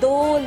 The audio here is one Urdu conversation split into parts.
2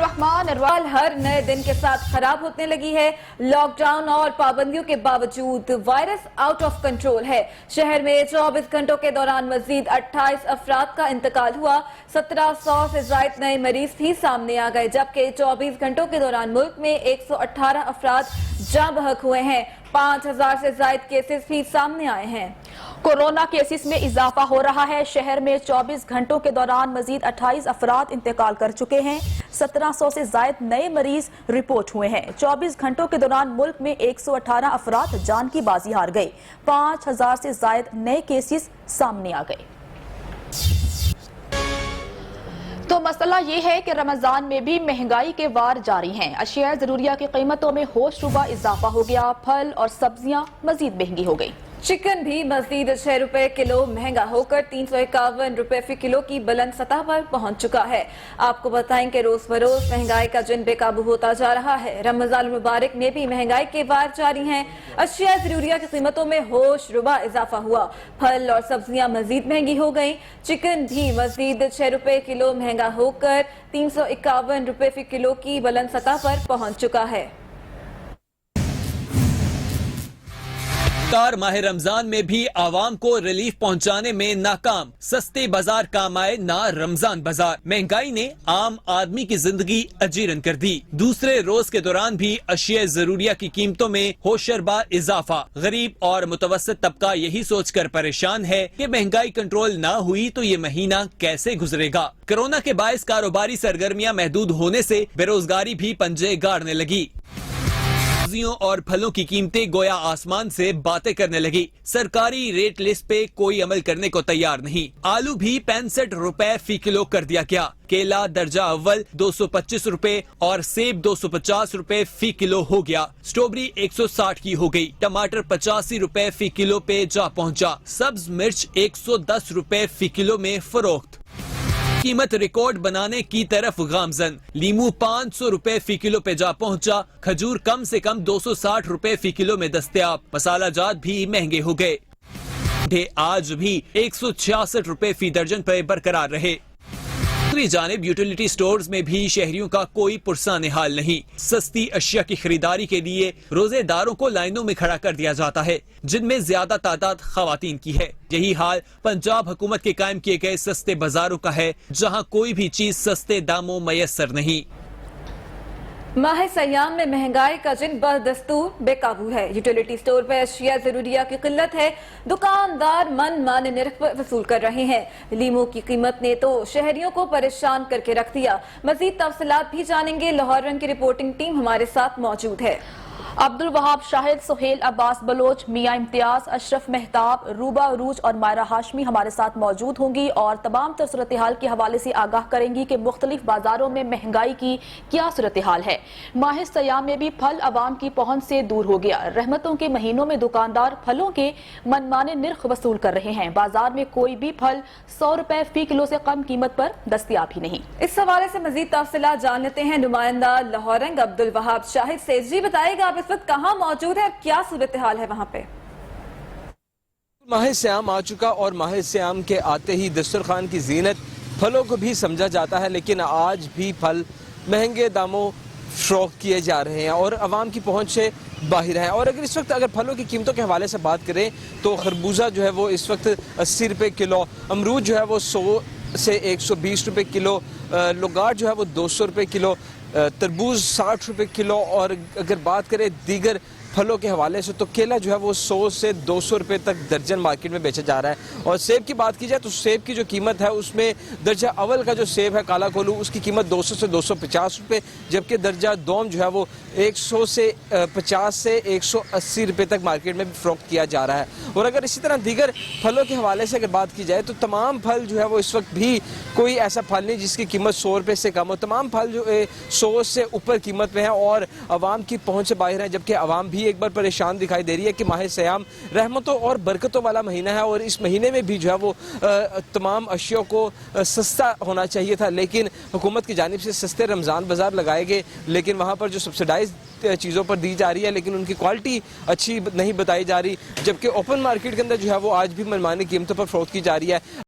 الرحمن ہر نئے دن کے ساتھ خراب ہونے لگی ہے۔ لاک ڈاؤن اور پابندیوں کے باوجود وائرس آؤٹ آف کنٹرول ہے۔ شہر میں 24 گھنٹوں کے دوران مزید 28 افراد کا انتقال ہوا۔ 1700 سے زائد نئے مریض بھی سامنے آ گئے، جبکہ 24 گھنٹوں کے دوران ملک میں 118 افراد جاں بحق ہوئے ہیں۔ 5000 سے زائد کیسز بھی سامنے آئے ہیں۔ کورونا کیسز میں اضافہ ہو رہا ہے۔ شہر میں 24 گھنٹوں کے دوران مزید 28 افراد انتقال کر چکے ہیں۔ 1700 سے زائد نئے مریض رپورٹ ہوئے ہیں۔ 24 گھنٹوں کے دوران ملک میں 118 افراد جان کی بازی ہار گئے۔ 5000 سے زائد نئے کیسز سامنے آ گئے۔ تو مسئلہ یہ ہے کہ رمضان میں بھی مہنگائی کے وار جاری ہیں۔ اشیاء ضروریہ کی قیمتوں میں ہوش ربا اضافہ ہو گیا۔ پھل اور سبزیاں مزید مہنگی ہو گئی۔ چکن بھی مزید 6 روپے کلو مہنگا ہو کر 351 روپے فی کلو کی بلند سطح پر پہنچ چکا ہے۔ آپ کو بتائیں کہ روز بروز مہنگائی کا جن بے قابو ہوتا جا رہا ہے۔ رمضان المبارک میں بھی مہنگائی کے وار جاری ہیں۔ اشیاء ضروریہ کی قیمتوں میں ہوش ربا اضافہ ہوا۔ پھل اور سبزیاں مزید مہنگی ہو گئیں۔ چکن بھی مزید 6 روپے کلو مہنگا ہو کر 351 روپے فی کلو کی بلند سطح پر پہنچ چکا ہے۔ سرکار ماہ رمضان میں بھی عوام کو ریلیف پہنچانے میں ناکام۔ سستے بازار کام آئے نہ رمضان بازار۔ مہنگائی نے عام آدمی کی زندگی اجیرن کر دی۔ دوسرے روز کے دوران بھی اشیاء ضروریہ کی قیمتوں میں ہوشربا اضافہ۔ غریب اور متوسط طبقہ یہی سوچ کر پریشان ہے کہ مہنگائی کنٹرول نہ ہوئی تو یہ مہینہ کیسے گزرے گا۔ کورونا کے باعث کاروباری سرگرمیاں محدود ہونے سے بے روزگاری بھی پنجے گاڑنے لگی۔ سبزیوں اور پھلوں کی قیمتیں گویا آسمان سے باتیں کرنے لگی۔ سرکاری ریٹ لسٹ پہ کوئی عمل کرنے کو تیار نہیں۔ آلو بھی 65 روپے فی کلو کر دیا گیا۔ کیلا درجہ اول 225 روپے اور سیب 250 روپے فی کلو ہو گیا۔ سٹرابری 160 کی ہو گئی۔ ٹماٹر 85 روپے فی کلو پہ جا پہنچا۔ سبز مرچ 110 روپے فی کلو میں فروخت۔ قیمت ریکارڈ بنانے کی طرف گامزن۔ لیمو 500 روپے فی کلو پہ جا پہنچا۔ کھجور کم سے کم 260 روپے فی کلو میں دستیاب۔ مسالہ جات بھی مہنگے ہو گئے۔ آج بھی 166 روپے فی درجن پہ برقرار رہے۔ دوسری جانب یوٹیلیٹی سٹورز میں بھی شہریوں کا کوئی پرسان حال نہیں۔ سستی اشیاء کی خریداری کے لیے روزے داروں کو لائنوں میں کھڑا کر دیا جاتا ہے، جن میں زیادہ تعداد خواتین کی ہے۔ یہی حال پنجاب حکومت کے قائم کیے گئے سستے بازاروں کا ہے، جہاں کوئی بھی چیز سستے داموں میسر نہیں۔ ماہ سیام میں مہنگائی کا جن بدستور بے قابو ہے۔ یوٹیلیٹی سٹور پہ اشیاء ضروریہ کی قلت ہے۔ دکاندار من مانے نرخ وصول کر رہے ہیں۔ لیمو کی قیمت نے تو شہریوں کو پریشان کر کے رکھ دیا۔ مزید تفصیلات بھی جانیں گے۔ لاہور رنگ کی رپورٹنگ ٹیم ہمارے ساتھ موجود ہے۔ عبد الوہاب شاہد، سہیل عباس بلوچ، میاں امتیاز، اشرف مہتاب، روبا عروج اور مائرہ ہاشمی ہمارے ساتھ موجود ہوں گی اور تمام تر صورتحال کے حوالے سے آگاہ کریں گی کہ مختلف بازاروں میں مہنگائی کی کیا صورتحال ہے۔ ماہ سیام میں بھی پھل عوام کی پہنچ سے دور ہو گیا۔ رحمتوں کے مہینوں میں دکاندار پھلوں کے منمانے نرخ وصول کر رہے ہیں۔ بازار میں کوئی بھی پھل 100 روپے فی کلو سے کم قیمت پر دستیاب ہی نہیں۔ اس حوالے سے مزید تفصیلات جان لیتے ہیں نمائندہ لاہور رنگ عبد الوہاب شاہد سے۔ جی بتائیے گا آپ اس وقت کہاں موجود ہے اور کیا صورتحال ہے وہاں پہ؟ ماہ سیام آ چکا اور ماہ سیام کے آتے ہی دسترخوان کی زینت پھلوں کو بھی سمجھا جاتا ہے، لیکن آج بھی پھل مہنگے داموں فروخت کیے جا رہے ہیں اور عوام کی پہنچ سے باہر ہیں۔ اور اگر اس وقت پھلوں کی قیمتوں کے حوالے سے بات کریں تو خربوزہ جو ہے وہ اس وقت 80 روپے کلو، امرود جو ہے وہ 100 سے 120 روپے کلو، لوگاٹ جو ہے وہ 200 روپے کلو، تربوز 60 روپے کلو، اور اگر بات کریں دیگر پھلوں کے حوالے سے تو کیلا جو ہے وہ 100 سے 200 روپے تک درجن مارکیٹ میں بیچا جا رہا ہے۔ اور سیب کی بات کی جائے تو سیب کی جو قیمت ہے اس میں درجہ اول کا جو سیب ہے کالا کولو، اس کی قیمت 200 سے 250 روپے، جبکہ درجہ دوم جو ہے وہ 100 سے 50 سے 180 روپے تک مارکیٹ میں فروخت کیا جا رہا ہے۔ اور اگر اسی طرح دیگر پھلوں کے حوالے سے اگر بات کی جائے تو تمام پھل جو ہے وہ اس وقت بھی کوئی ایسا پھل نہیں جس کی قیمت 100 روپے سے کم ہو۔ تمام پھل جو 100 سے اوپر قیمت میں ہیں اور عوام کی پہنچ سے باہر ہیں، جبکہ عوام بھی ایک بار پریشان دکھائی دے رہی ہے کہ ماہ سیام رحمتوں اور برکتوں والا مہینہ ہے اور اس مہینے میں بھی جو ہے وہ تمام اشیاء کو سستا ہونا چاہیے تھا، لیکن حکومت کی جانب سے سستے رمضان بازار لگائے گئے، لیکن وہاں پر جو سبسڈائز چیزوں پر دی جا رہی ہے لیکن ان کی کوالٹی اچھی نہیں بتائی جا رہی، جبکہ اوپن مارکیٹ کے اندر جو ہے وہ آج بھی منمانی قیمتوں پر فروخت کی جا رہی ہے۔